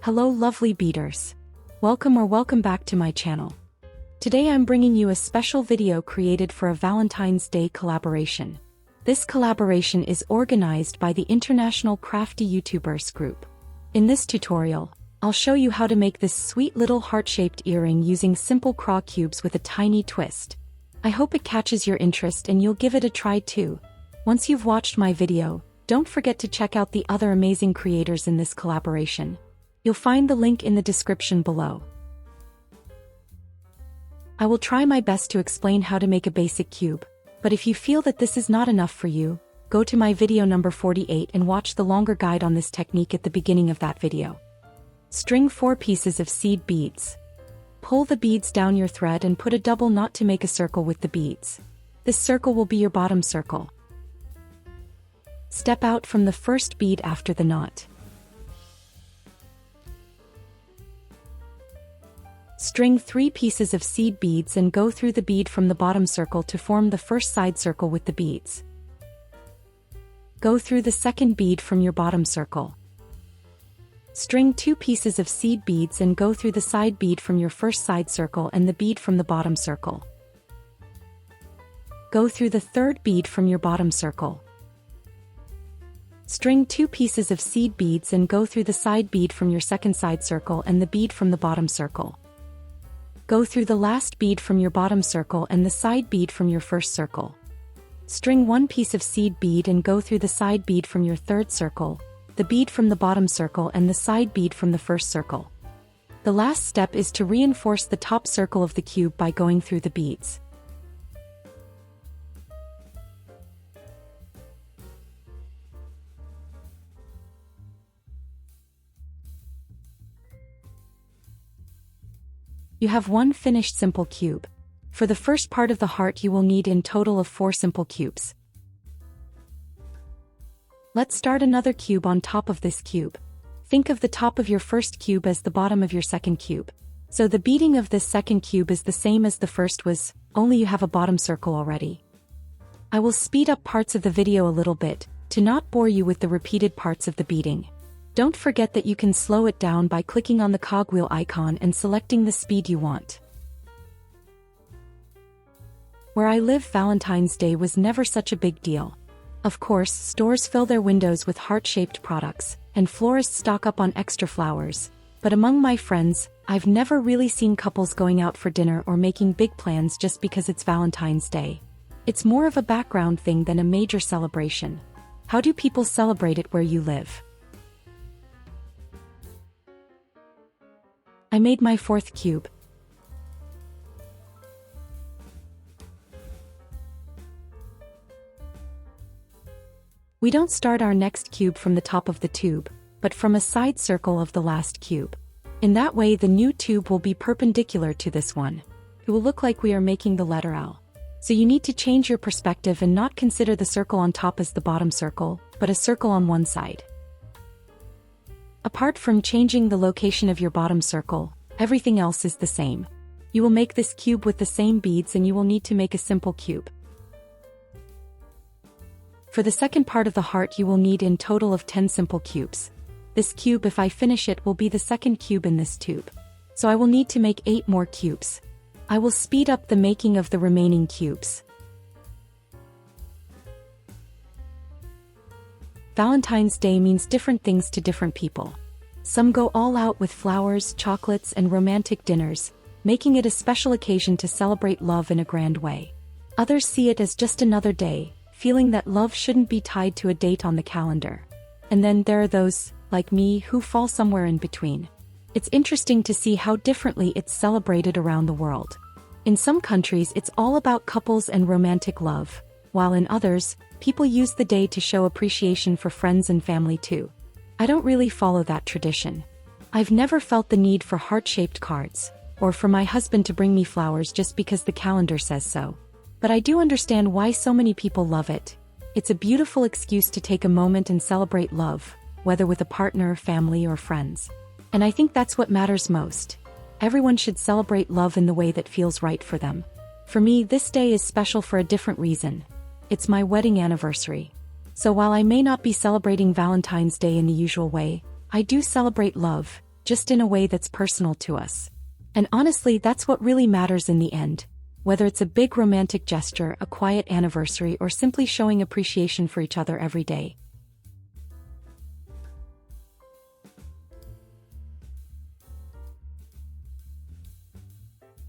Hello lovely beaders. Welcome back to my channel. Today I'm bringing you a special video created for a Valentine's Day collaboration. This collaboration is organized by the International Crafty YouTubers group. In this tutorial, I'll show you how to make this sweet little heart-shaped earring using simple CRAW cubes with a tiny twist. I hope it catches your interest and you'll give it a try too. Once you've watched my video, don't forget to check out the other amazing creators in this collaboration. You'll find the link in the description below. I will try my best to explain how to make a basic cube, but if you feel that this is not enough for you, go to my video number 48 and watch the longer guide on this technique at the beginning of that video. String 4 pieces of seed beads. Pull the beads down your thread and put a double knot to make a circle with the beads. This circle will be your bottom circle. Step out from the first bead after the knot. String 3 pieces of seed beads and go through the bead from the bottom circle to form the first side circle with the beads. Go through the second bead from your bottom circle. String 2 pieces of seed beads and go through the side bead from your first side circle and the bead from the bottom circle. Go through the third bead from your bottom circle. String 2 pieces of seed beads and go through the side bead from your second side circle and the bead from the bottom circle. Go through the last bead from your bottom circle and the side bead from your first circle. String 1 piece of seed bead and go through the side bead from your third circle, the bead from the bottom circle and the side bead from the first circle. The last step is to reinforce the top circle of the cube by going through the beads. You have one finished simple cube. For the first part of the heart you will need in total of 4 simple cubes. Let's start another cube on top of this cube. Think of the top of your first cube as the bottom of your second cube. So the beading of this second cube is the same as the first was, only you have a bottom circle already. I will speed up parts of the video a little bit, to not bore you with the repeated parts of the beading. Don't forget that you can slow it down by clicking on the cogwheel icon and selecting the speed you want. Where I live, Valentine's Day was never such a big deal. Of course, stores fill their windows with heart-shaped products, and florists stock up on extra flowers. But among my friends, I've never really seen couples going out for dinner or making big plans just because it's Valentine's Day. It's more of a background thing than a major celebration. How do people celebrate it where you live? I made my 4th cube. We don't start our next cube from the top of the tube, but from a side circle of the last cube. In that way the new tube will be perpendicular to this one. It will look like we are making the letter L. So you need to change your perspective and not consider the circle on top as the bottom circle, but a circle on one side. Apart from changing the location of your bottom circle, everything else is the same. You will make this cube with the same beads and you will need to make a simple cube. For the second part of the heart you will need in total of 10 simple cubes. This cube, if I finish it, will be the second cube in this tube. So I will need to make 8 more cubes. I will speed up the making of the remaining cubes. Valentine's Day means different things to different people. Some go all out with flowers, chocolates, and romantic dinners, making it a special occasion to celebrate love in a grand way. Others see it as just another day, feeling that love shouldn't be tied to a date on the calendar. And then there are those, like me, who fall somewhere in between. It's interesting to see how differently it's celebrated around the world. In some countries it's all about couples and romantic love, while in others, people use the day to show appreciation for friends and family too. I don't really follow that tradition. I've never felt the need for heart-shaped cards, or for my husband to bring me flowers just because the calendar says so. But I do understand why so many people love it. It's a beautiful excuse to take a moment and celebrate love, whether with a partner, family, or friends. And I think that's what matters most. Everyone should celebrate love in the way that feels right for them. For me, this day is special for a different reason. It's my wedding anniversary. So while I may not be celebrating Valentine's Day in the usual way, I do celebrate love, just in a way that's personal to us. And honestly, that's what really matters in the end. Whether it's a big romantic gesture, a quiet anniversary, or simply showing appreciation for each other every day.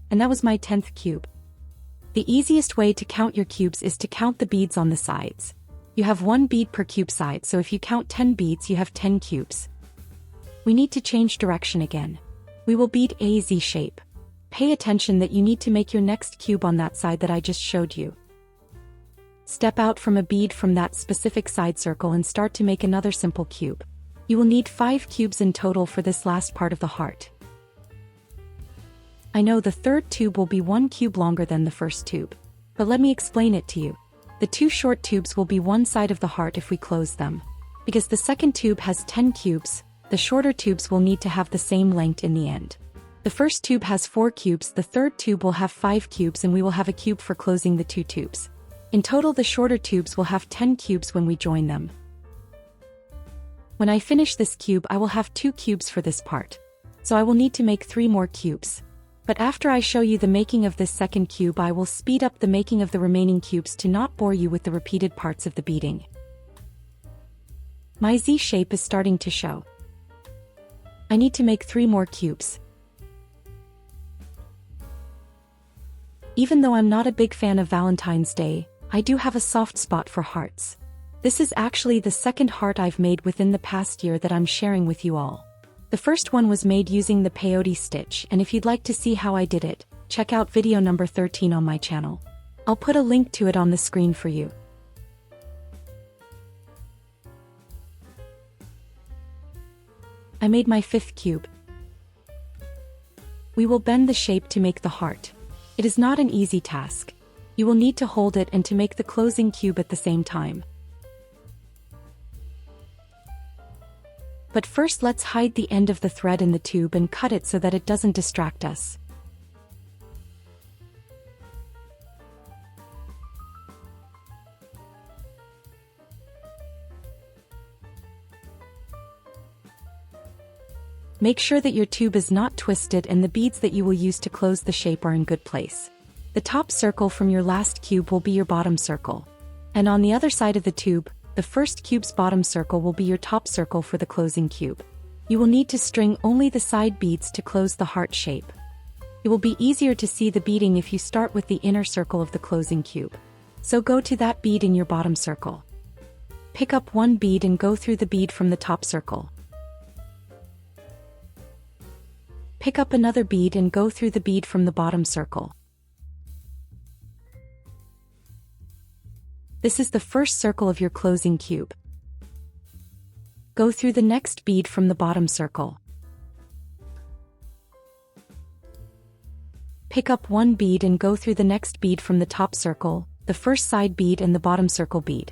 And that was my 10th cube. The easiest way to count your cubes is to count the beads on the sides. You have 1 bead per cube side, so if you count 10 beads, you have 10 cubes. We need to change direction again. We will bead a Z shape. Pay attention that you need to make your next cube on that side that I just showed you. Step out from a bead from that specific side circle and start to make another simple cube. You will need 5 cubes in total for this last part of the heart. I know the third tube will be 1 cube longer than the first tube, but let me explain it to you. The 2 short tubes will be one side of the heart if we close them. Because the second tube has 10 cubes, the shorter tubes will need to have the same length in the end. The first tube has 4 cubes, the third tube will have 5 cubes, and we will have a cube for closing the 2 tubes. In total, the shorter tubes will have 10 cubes when we join them. When I finish this cube, I will have 2 cubes for this part. So I will need to make 3 more cubes. But after I show you the making of this second cube, I will speed up the making of the remaining cubes to not bore you with the repeated parts of the beading. My Z shape is starting to show. I need to make 3 more cubes. Even though I'm not a big fan of Valentine's Day, I do have a soft spot for hearts. This is actually the second heart I've made within the past year that I'm sharing with you all. The first one was made using the peyote stitch, and if you'd like to see how I did it, check out video number 13 on my channel. I'll put a link to it on the screen for you. I made my 5th cube. We will bend the shape to make the heart. It is not an easy task. You will need to hold it and to make the closing cube at the same time. But first, let's hide the end of the thread in the tube and cut it so that it doesn't distract us. Make sure that your tube is not twisted and the beads that you will use to close the shape are in good place. The top circle from your last cube will be your bottom circle. And on the other side of the tube, the first cube's bottom circle will be your top circle for the closing cube. You will need to string only the side beads to close the heart shape. It will be easier to see the beading if you start with the inner circle of the closing cube. So go to that bead in your bottom circle. Pick up 1 bead and go through the bead from the top circle. Pick up another bead and go through the bead from the bottom circle. This is the first circle of your closing cube. Go through the next bead from the bottom circle. Pick up 1 bead and go through the next bead from the top circle, the first side bead and the bottom circle bead.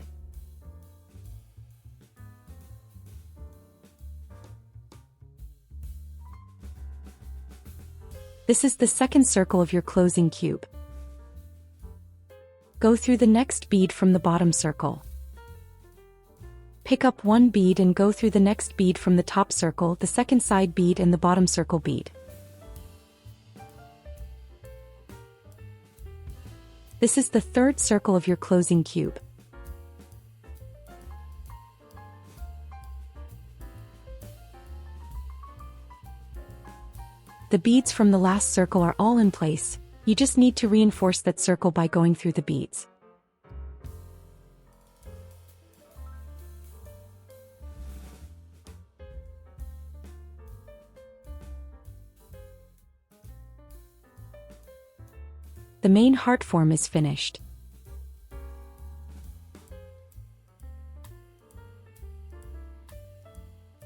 This is the second circle of your closing cube. Go through the next bead from the bottom circle. Pick up 1 bead and go through the next bead from the top circle, the second side bead and the bottom circle bead. This is the third circle of your closing cube. The beads from the last circle are all in place. You just need to reinforce that circle by going through the beads. The main heart form is finished.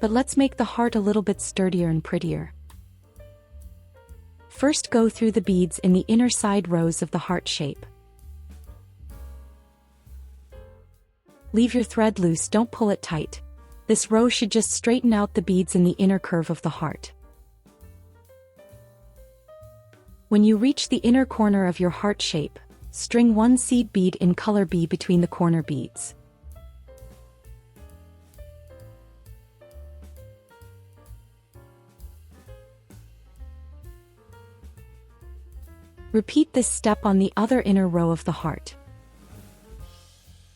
But let's make the heart a little bit sturdier and prettier. First, go through the beads in the inner side rows of the heart shape. Leave your thread loose, don't pull it tight. This row should just straighten out the beads in the inner curve of the heart. When you reach the inner corner of your heart shape, string 1 seed bead in color B between the corner beads. Repeat this step on the other inner row of the heart.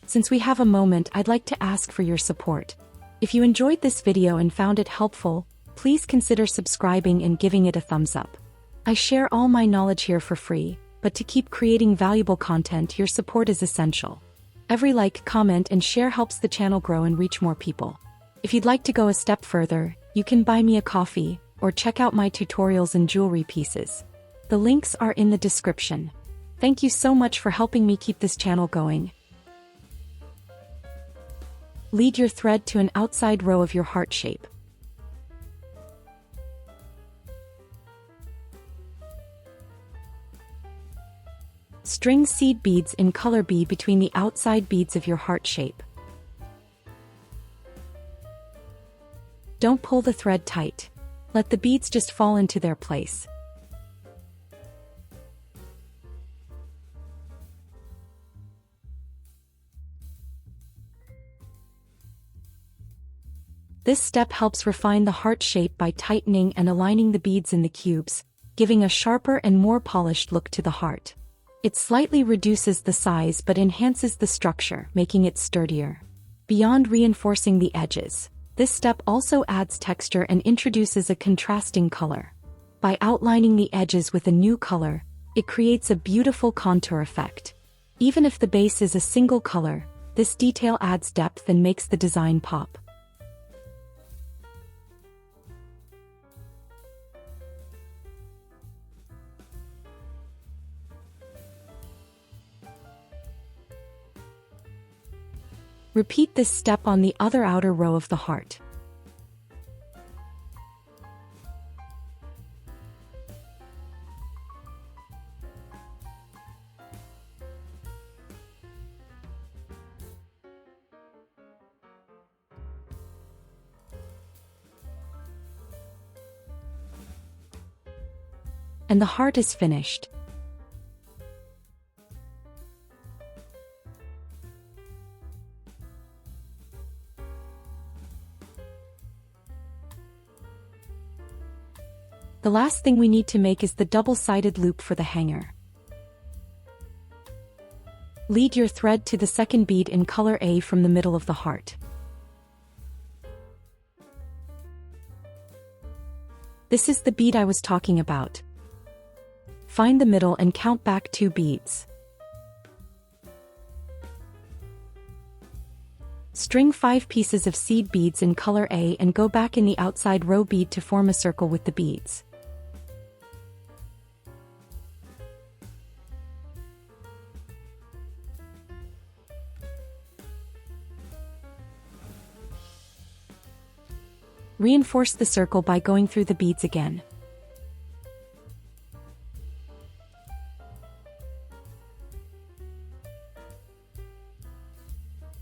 Since we have a moment, I'd like to ask for your support. If you enjoyed this video and found it helpful, please consider subscribing and giving it a thumbs up. I share all my knowledge here for free, but to keep creating valuable content, your support is essential. Every like, comment, and share helps the channel grow and reach more people. If you'd like to go a step further, you can buy me a coffee, or check out my tutorials and jewelry pieces. The links are in the description. Thank you so much for helping me keep this channel going. Lead your thread to an outside row of your heart shape. String seed beads in color B between the outside beads of your heart shape. Don't pull the thread tight. Let the beads just fall into their place. This step helps refine the heart shape by tightening and aligning the beads in the cubes, giving a sharper and more polished look to the heart. It slightly reduces the size but enhances the structure, making it sturdier. Beyond reinforcing the edges, this step also adds texture and introduces a contrasting color. By outlining the edges with a new color, it creates a beautiful contour effect. Even if the base is a single color, this detail adds depth and makes the design pop. Repeat this step on the other outer row of the heart. And the heart is finished. The last thing we need to make is the double-sided loop for the hanger. Lead your thread to the second bead in color A from the middle of the heart. This is the bead I was talking about. Find the middle and count back 2 beads. String 5 pieces of seed beads in color A and go back in the outside row bead to form a circle with the beads. Reinforce the circle by going through the beads again.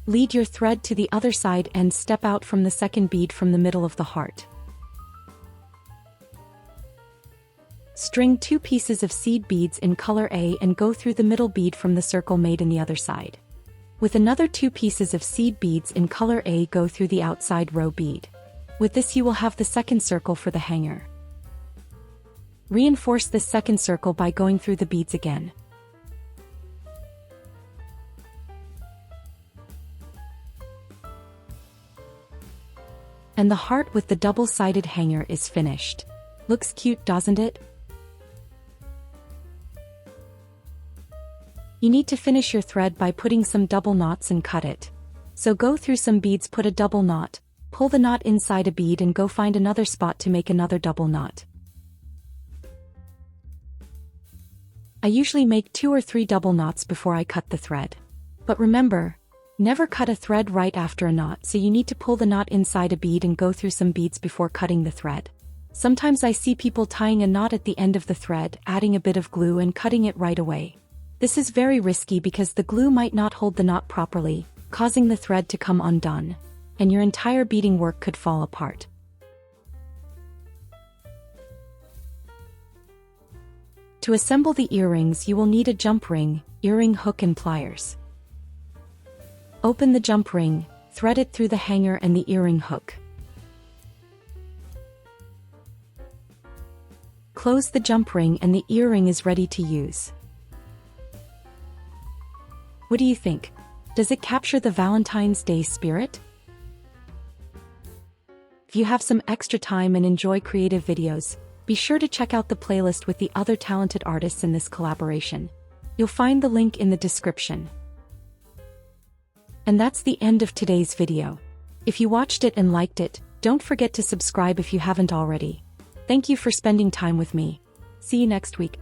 Lead your thread to the other side and step out from the second bead from the middle of the heart. String 2 pieces of seed beads in color A and go through the middle bead from the circle made in the other side. With another 2 pieces of seed beads in color A, go through the outside row bead. With this you will have the second circle for the hanger. Reinforce this second circle by going through the beads again. And the heart with the double-sided hanger is finished. Looks cute, doesn't it? You need to finish your thread by putting some double knots and cut it. So go through some beads, put a double knot, pull the knot inside a bead and go find another spot to make another double knot. I usually make 2 or 3 double knots before I cut the thread. But remember, never cut a thread right after a knot, so you need to pull the knot inside a bead and go through some beads before cutting the thread. Sometimes I see people tying a knot at the end of the thread, adding a bit of glue and cutting it right away. This is very risky because the glue might not hold the knot properly, causing the thread to come undone, and your entire beading work could fall apart. To assemble the earrings, you will need a jump ring, earring hook and pliers. Open the jump ring, thread it through the hanger and the earring hook. Close the jump ring and the earring is ready to use. What do you think? Does it capture the Valentine's Day spirit? If you have some extra time and enjoy creative videos, be sure to check out the playlist with the other talented artists in this collaboration. You'll find the link in the description. And that's the end of today's video. If you watched it and liked it, don't forget to subscribe if you haven't already. Thank you for spending time with me. See you next week.